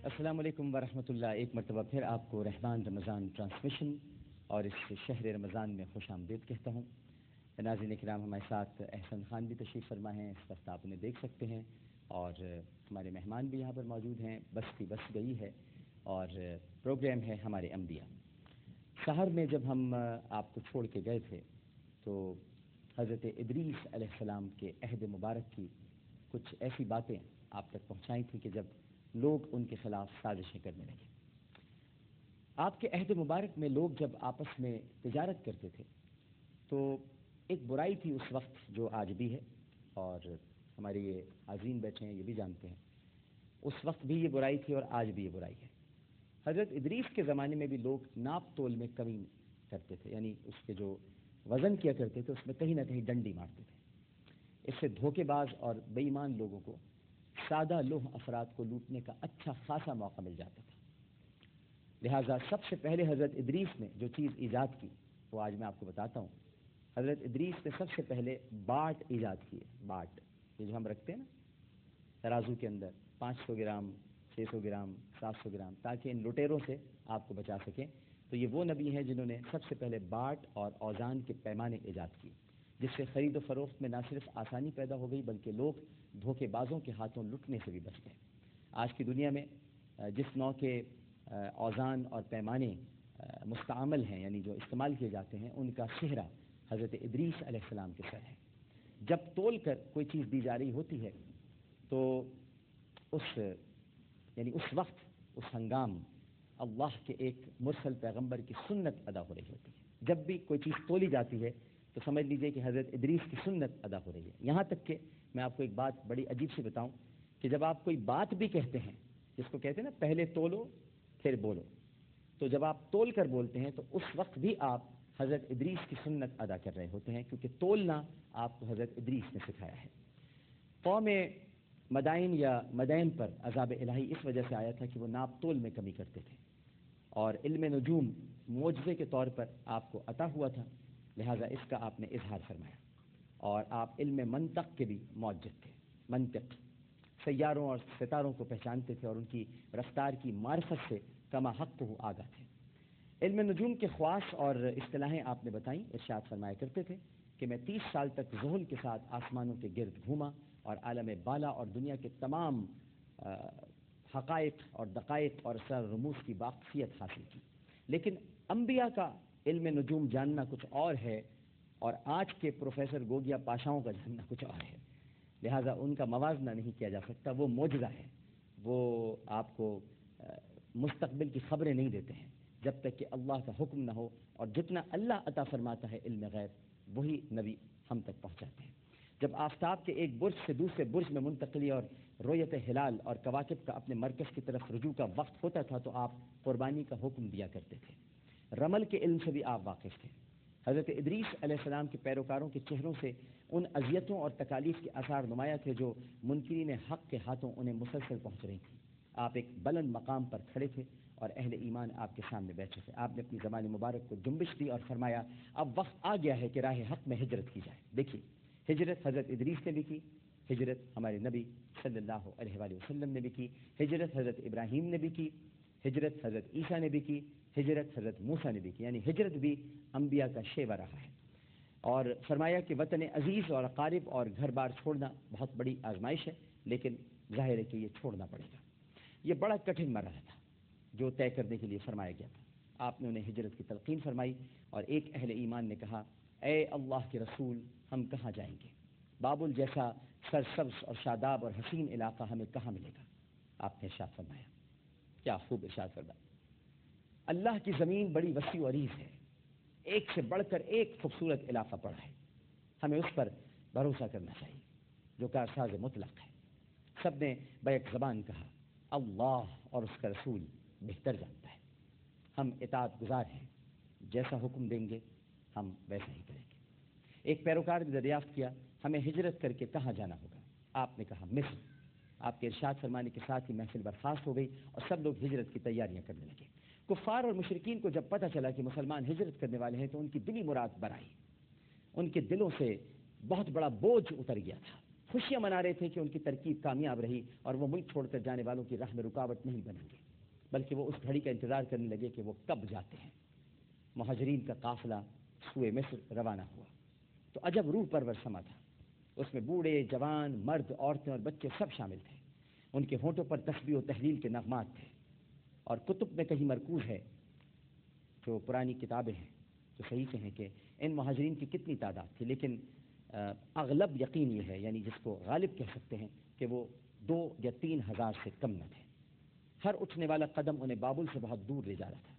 السلام علیکم ورحمۃ اللہ. ایک مرتبہ پھر آپ کو رحمان رمضان ٹرانسمیشن اور اس شہر رمضان میں خوش آمدید کہتا ہوں. ناظرین کرام، ہمارے ساتھ احسن خان بھی تشریف فرما ہیں. اس وقت آپ انہیں دیکھ سکتے ہیں اور ہمارے مہمان بھی یہاں پر موجود ہیں. بس کی بس گئی ہے اور پروگرام ہے ہمارے انبیاء. سحر میں جب ہم آپ کو چھوڑ کے گئے تھے تو حضرت ادریس علیہ السلام کے عہد مبارک کی کچھ ایسی باتیں آپ تک پہنچائی تھیں کہ جب لوگ ان کے خلاف سازشیں کرنے لگے. آپ کے عہد مبارک میں لوگ جب آپس میں تجارت کرتے تھے تو ایک برائی تھی اس وقت جو آج بھی ہے، اور ہمارے یہ عظیم بیٹھے ہیں یہ بھی جانتے ہیں. اس وقت بھی یہ برائی تھی اور آج بھی یہ برائی ہے. حضرت ادریس کے زمانے میں بھی لوگ ناپ تول میں کمی کرتے تھے، یعنی اس کے جو وزن کیا کرتے تھے اس میں کہیں نہ کہیں ڈنڈی مارتے تھے. اس سے دھوکے باز اور بے ایمان لوگوں کو، سادہ لوح افراد کو لوٹنے کا اچھا خاصا موقع مل جاتا تھا. لہٰذا سب سے پہلے حضرت ادریس نے جو چیز ایجاد کی وہ آج میں آپ کو بتاتا ہوں. حضرت ادریس نے سب سے پہلے باٹ ایجاد کیے. باٹ، یہ جو ہم رکھتے ہیں نا ترازو کے اندر، 500 گرام 600 گرام 700 گرام، تاکہ ان لٹیروں سے آپ کو بچا سکیں. تو یہ وہ نبی ہیں جنہوں نے سب سے پہلے باٹ اور اوزان کے پیمانے ایجاد کیے، جس سے خرید و فروخت میں نہ صرف آسانی پیدا ہو گئی بلکہ لوگ دھوکے بازوں کے ہاتھوں لٹنے سے بھی بچ گئے. آج کی دنیا میں جس نوع کے اوزان اور پیمانے مستعمل ہیں، یعنی جو استعمال کیے جاتے ہیں، ان کا صحرا حضرت ادریس علیہ السلام کے سر ہے. جب تول کر کوئی چیز دی جا رہی ہوتی ہے تو اس وقت اس ہنگام اللہ کے ایک مرسل پیغمبر کی سنت ادا ہو رہی ہوتی ہے. جب بھی کوئی چیز تولی جاتی ہے تو سمجھ لیجئے کہ حضرت ادریس کی سنت ادا ہو رہی ہے. یہاں تک کہ میں آپ کو ایک بات بڑی عجیب سی بتاؤں کہ جب آپ کوئی بات بھی کہتے ہیں، جس کو کہتے ہیں نا پہلے تولو پھر بولو، تو جب آپ تول کر بولتے ہیں تو اس وقت بھی آپ حضرت ادریس کی سنت ادا کر رہے ہوتے ہیں، کیونکہ تولنا آپ کو حضرت ادریس نے سکھایا ہے. قوم مدائن یا مدین پر عذاب الہی اس وجہ سے آیا تھا کہ وہ ناپ تول میں کمی کرتے تھے، اور علم نجوم معجزے کے طور پر آپ کو عطا ہوا تھا. لہٰذا اس کا آپ نے اظہار فرمایا. اور آپ علم منطق کے بھی معجز تھے. منطق، سیاروں اور ستاروں کو پہچانتے تھے اور ان کی رفتار کی معرفت سے کما حق کو آگاہ تھے. علم نجوم کے خواص اور اصطلاحیں آپ نے بتائیں. ارشاد فرمایا کرتے تھے کہ میں 30 سال تک ذہل کے ساتھ آسمانوں کے گرد گھوما اور عالم بالا اور دنیا کے تمام حقائق اور دقائق اور اسرار رموز کی واقفیت حاصل کی. لیکن انبیاء کا علم نجوم جاننا کچھ اور ہے اور آج کے پروفیسر گوگیا پاشاؤں کا جاننا کچھ اور ہے. لہٰذا ان کا موازنہ نہیں کیا جا سکتا. وہ معجزہ ہے، وہ آپ کو مستقبل کی خبریں نہیں دیتے ہیں جب تک کہ اللہ کا حکم نہ ہو، اور جتنا اللہ عطا فرماتا ہے علم غیب وہی نبی ہم تک پہنچاتے ہیں. جب آفتاب کے ایک برج سے دوسرے برج میں منتقلی اور رویت ہلال اور کواکب کا اپنے مرکز کی طرف رجوع کا وقت ہوتا تھا تو آپ قربانی کا حکم دیا کرتے تھے. رمل کے علم سے بھی آپ واقف تھے. حضرت ادریس علیہ السلام کے پیروکاروں کے چہروں سے ان اذیتوں اور تکالیف کے آثار نمایاں تھے جو منکرین حق کے ہاتھوں انہیں مسلسل پہنچ رہی تھیں. آپ ایک بلند مقام پر کھڑے تھے اور اہل ایمان آپ کے سامنے بیٹھے تھے. آپ نے اپنی زبان مبارک کو جنبش دی اور فرمایا اب وقت آ گیا ہے کہ راہ حق میں ہجرت کی جائے. دیکھیے، ہجرت حضرت ادریس نے بھی کی، ہجرت ہمارے نبی صلی اللہ علیہ وآلہ وسلم نے بھی کی، ہجرت حضرت ابراہیم نے بھی کی، ہجرت حضرت عیسیٰ نے بھی کی، ہجرت حضرت موسیٰ نے بھی کی. یعنی ہجرت بھی انبیاء کا شیوا رہا ہے. اور فرمایا کہ وطن عزیز اور اقارب اور گھر بار چھوڑنا بہت بڑی آزمائش ہے، لیکن ظاہر ہے کہ یہ چھوڑنا پڑے گا. یہ بڑا کٹھن مرحلہ تھا جو طے کرنے کے لیے فرمایا گیا تھا. آپ نے انہیں ہجرت کی تلقین فرمائی اور ایک اہل ایمان نے کہا اے اللہ کے رسول، ہم کہاں جائیں گے؟ بابل جیسا سرسبز اور شاداب اور حسین علاقہ ہمیں کہاں ملے گا؟ آپ نے ارشاد فرمایا، کیا خوب ارشاد فرمایا، اللہ کی زمین بڑی وسیع و عریض ہے، ایک سے بڑھ کر ایک خوبصورت علاقہ پڑا ہے. ہمیں اس پر بھروسہ کرنا چاہیے جو کارساز مطلق ہے. سب نے بیک زبان کہا اللہ اور اس کا رسول بہتر جانتا ہے. ہم اطاعت گزار ہیں، جیسا حکم دیں گے ہم ویسا ہی کریں گے. ایک پیروکار نے دریافت کیا ہمیں ہجرت کر کے کہاں جانا ہوگا؟ آپ نے کہا مصر. آپ کے ارشاد فرمانے کے ساتھ ہی محفل برخاست ہو گئی اور سب لوگ ہجرت کی تیاریاں کرنے لگے. کفار اور مشرکین کو جب پتہ چلا کہ مسلمان ہجرت کرنے والے ہیں تو ان کی دلی مراد بر آئی. ان کے دلوں سے بہت بڑا بوجھ اتر گیا تھا. خوشیاں منا رہے تھے کہ ان کی ترکیب کامیاب رہی اور وہ ملک چھوڑ کر جانے والوں کی راہ میں رکاوٹ نہیں بنیں گے، بلکہ وہ اس گھڑی کا انتظار کرنے لگے کہ وہ کب جاتے ہیں۔ مہاجرین کا قافلہ سوئے مصر روانہ ہوا تو عجب روح پرور سما تھا۔ اس میں بوڑھے، جوان، مرد، عورتیں اور بچے سب شامل تھے۔ ان کے ہونٹوں پر تسبیح و تحلیل کے نغمات تھے، اور کتب میں کہیں مرکوز ہے، جو پرانی کتابیں ہیں تو صحیح سے ہیں کہ ان مہاجرین کی کتنی تعداد تھی، لیکن اغلب یقین یہ ہے، یعنی جس کو غالب کہہ سکتے ہیں، کہ وہ 2 یا 3 ہزار سے کم نہ تھے۔ ہر اٹھنے والا قدم انہیں بابل سے بہت دور لے جا رہا تھا۔